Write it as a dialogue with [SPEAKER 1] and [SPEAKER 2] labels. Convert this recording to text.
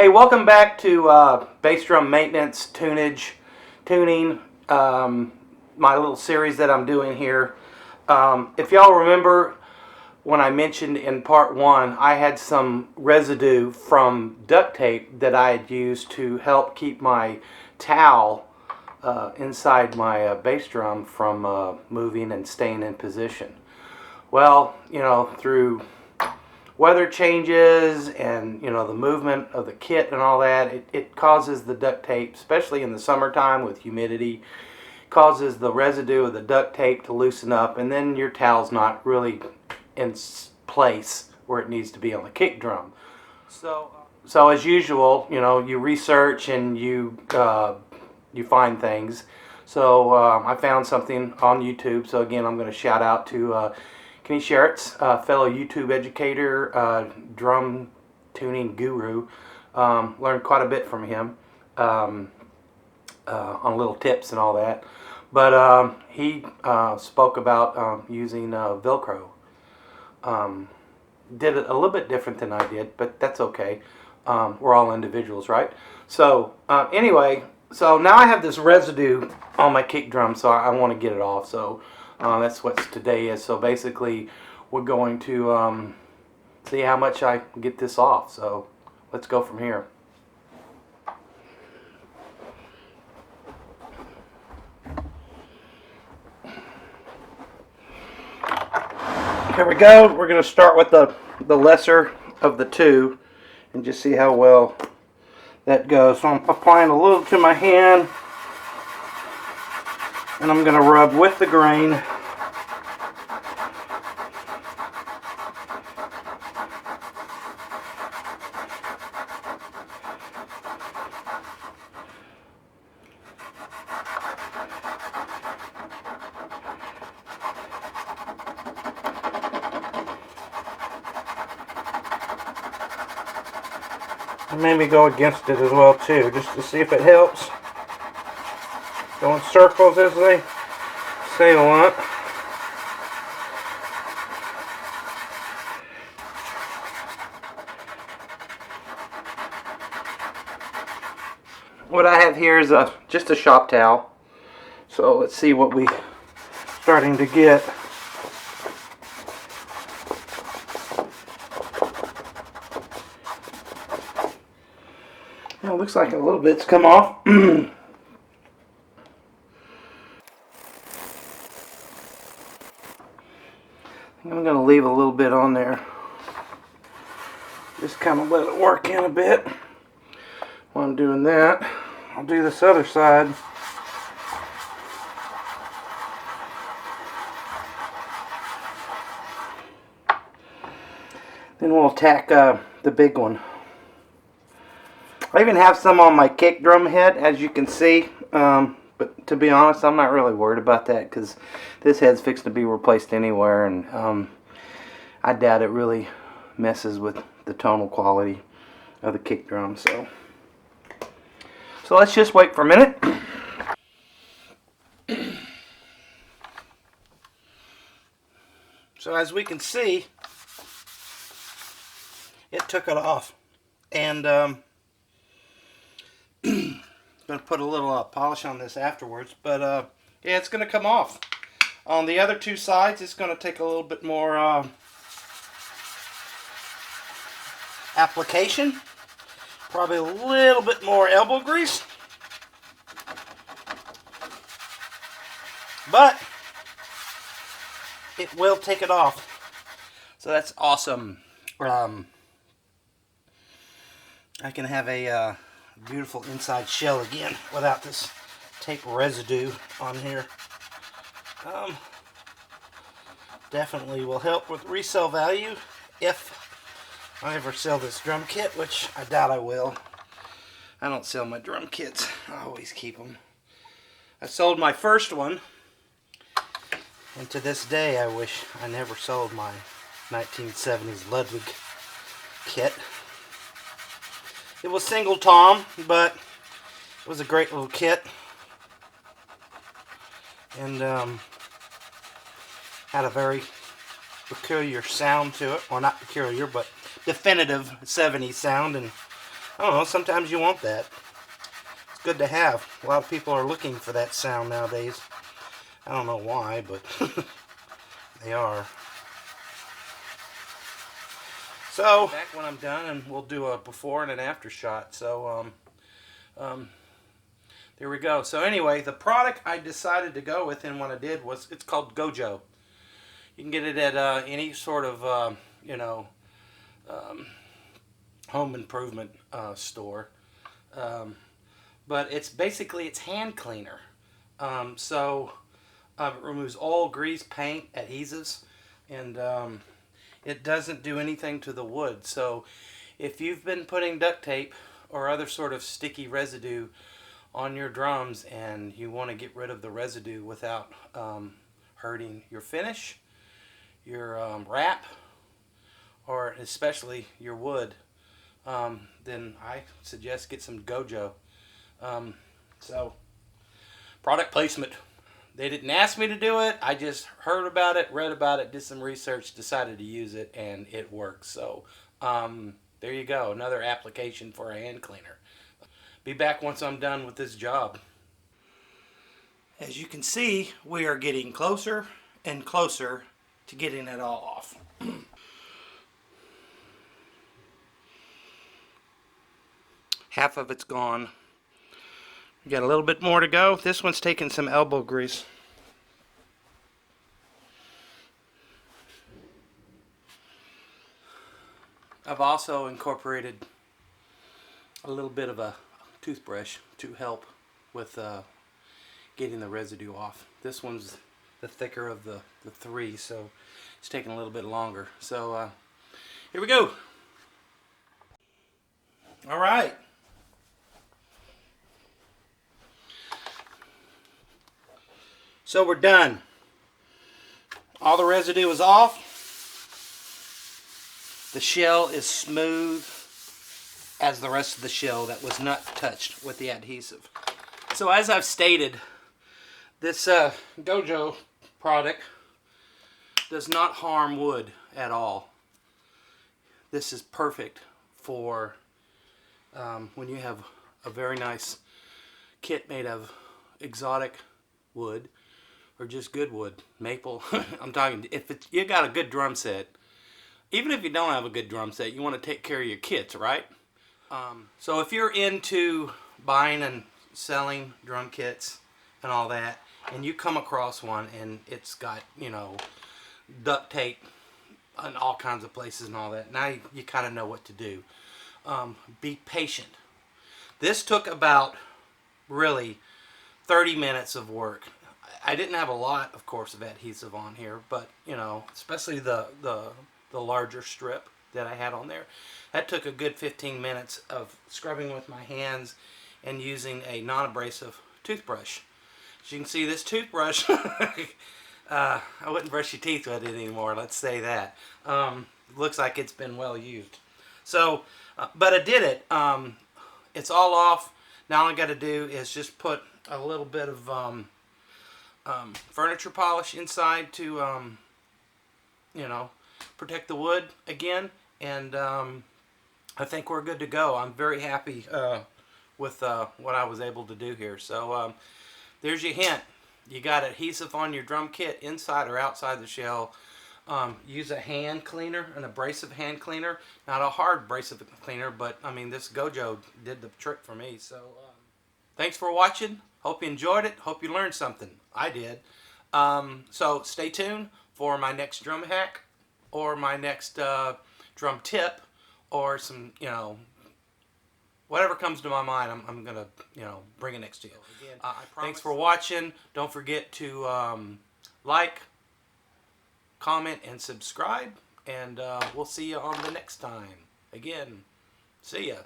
[SPEAKER 1] Hey, welcome back to bass drum maintenance, tuning, my little series that I'm doing here. If y'all remember when I mentioned in part one, I had some residue from duct tape that I had used to help keep my towel inside my bass drum from moving and staying in position. Well, through weather changes and the movement of the kit and all that, it causes the duct tape, especially in the summertime with humidity, causes the residue of the duct tape to loosen up, and then your towel's not really in place where it needs to be on the kick drum. So as usual, you research and you find things. So I found something on YouTube. So again, I'm going to shout out to Kenny Sherritt's, fellow YouTube educator, drum tuning guru. Learned quite a bit from him on little tips and all that. But he spoke about using Velcro. Did it a little bit different than I did, but that's okay. We're all individuals, right? So anyway, so now I have this residue on my kick drum, so I want to get it off. So that's what today is. So basically, we're going to see how much I can get this off. So let's go from here. Here we go. We're going to start with the lesser of the two and just see how well that goes. So I'm applying a little to my hand, and I'm going to rub with the grain. And maybe go against it as well too, just to see if it helps. Go in circles, as they say a lot. What I have here is just a shop towel. So let's see what we starting to get. Well, it looks like a little bit's come off. I'm going to leave a little bit on there. Just kind of let it work in a bit. While I'm doing that, I'll do this other side. Then we'll attack the big one. I even have some on my kick drum head, as you can see. But to be honest, I'm not really worried about that because this head's fixed to be replaced anywhere, and I doubt it really messes with the tonal quality of the kick drum. So let's just wait for a minute. So as we can see, it took it off, and going to put a little polish on this afterwards, but yeah, it's going to come off. On the other two sides, it's going to take a little bit more application, probably a little bit more elbow grease, but it will take it off. So that's awesome. I can have a beautiful inside shell again without this tape residue on here. Definitely will help with resale value if I ever sell this drum kit, which I doubt I will. I don't sell my drum kits. I always keep them. I sold my first one, and to this day I wish I never sold my 1970s Ludwig kit. It was single tom, but it was a great little kit, and had a very peculiar sound to it. Well, not peculiar, but definitive 70s sound, and I don't know, sometimes you want that. It's good to have. A lot of people are looking for that sound nowadays. I don't know why, but they are. So, back when I'm done, and we'll do a before and an after shot. So, there we go. So anyway, the product I decided to go with, and what I did was, it's called Gojo. You can get it at any sort of, home improvement store. But it's basically, it's hand cleaner. It removes oil, grease, paint, adhesives, and it doesn't do anything to the wood. So if you've been putting duct tape or other sort of sticky residue on your drums and you want to get rid of the residue without hurting your finish, your wrap, or especially your wood, then I suggest get some Gojo. So, product placement. They didn't ask me to do it. I just heard about it, read about it, did some research, decided to use it, and it works. So, there you go. Another application for a hand cleaner. Be back once I'm done with this job. As you can see, we are getting closer and closer to getting it all off. Half of it's gone. We got a little bit more to go. This one's taking some elbow grease. I've also incorporated a little bit of a toothbrush to help with getting the residue off. This one's the thicker of the three, so it's taking a little bit longer. So here we go. All right. So we're done. All the residue is off. The shell is smooth as the rest of the shell that was not touched with the adhesive. So as I've stated, this Gojo product does not harm wood at all. This is perfect for when you have a very nice kit made of exotic wood or just good wood, maple. I'm talking, if you got a good drum set, even if you don't have a good drum set, you want to take care of your kits, right? So if you're into buying and selling drum kits and all that, and you come across one and it's got, duct tape in all kinds of places and all that, now you kind of know what to do. Be patient. This took about really 30 minutes of work. I didn't have a lot, of course, of adhesive on here, but especially the larger strip that I had on there, that took a good 15 minutes of scrubbing with my hands and using a non-abrasive toothbrush. As you can see, this toothbrush, I wouldn't brush your teeth with it anymore, let's say that. Looks like it's been well used. So, but I did it. It's all off. Now all I got to do is just put a little bit of furniture polish inside to, protect the wood again, and I think we're good to go. I'm very happy with what I was able to do here. So there's your hint. You got adhesive on your drum kit inside or outside the shell. Use a hand cleaner, an abrasive hand cleaner. Not a hard abrasive cleaner, but I mean, this Gojo did the trick for me. So thanks for watching. Hope you enjoyed it. Hope you learned something. I did. So stay tuned for my next drum hack or my next drum tip, or some, whatever comes to my mind, I'm going to, bring it next to you. Again, thanks for watching. Don't forget to like, comment, and subscribe, and we'll see you on the next time. Again, see ya.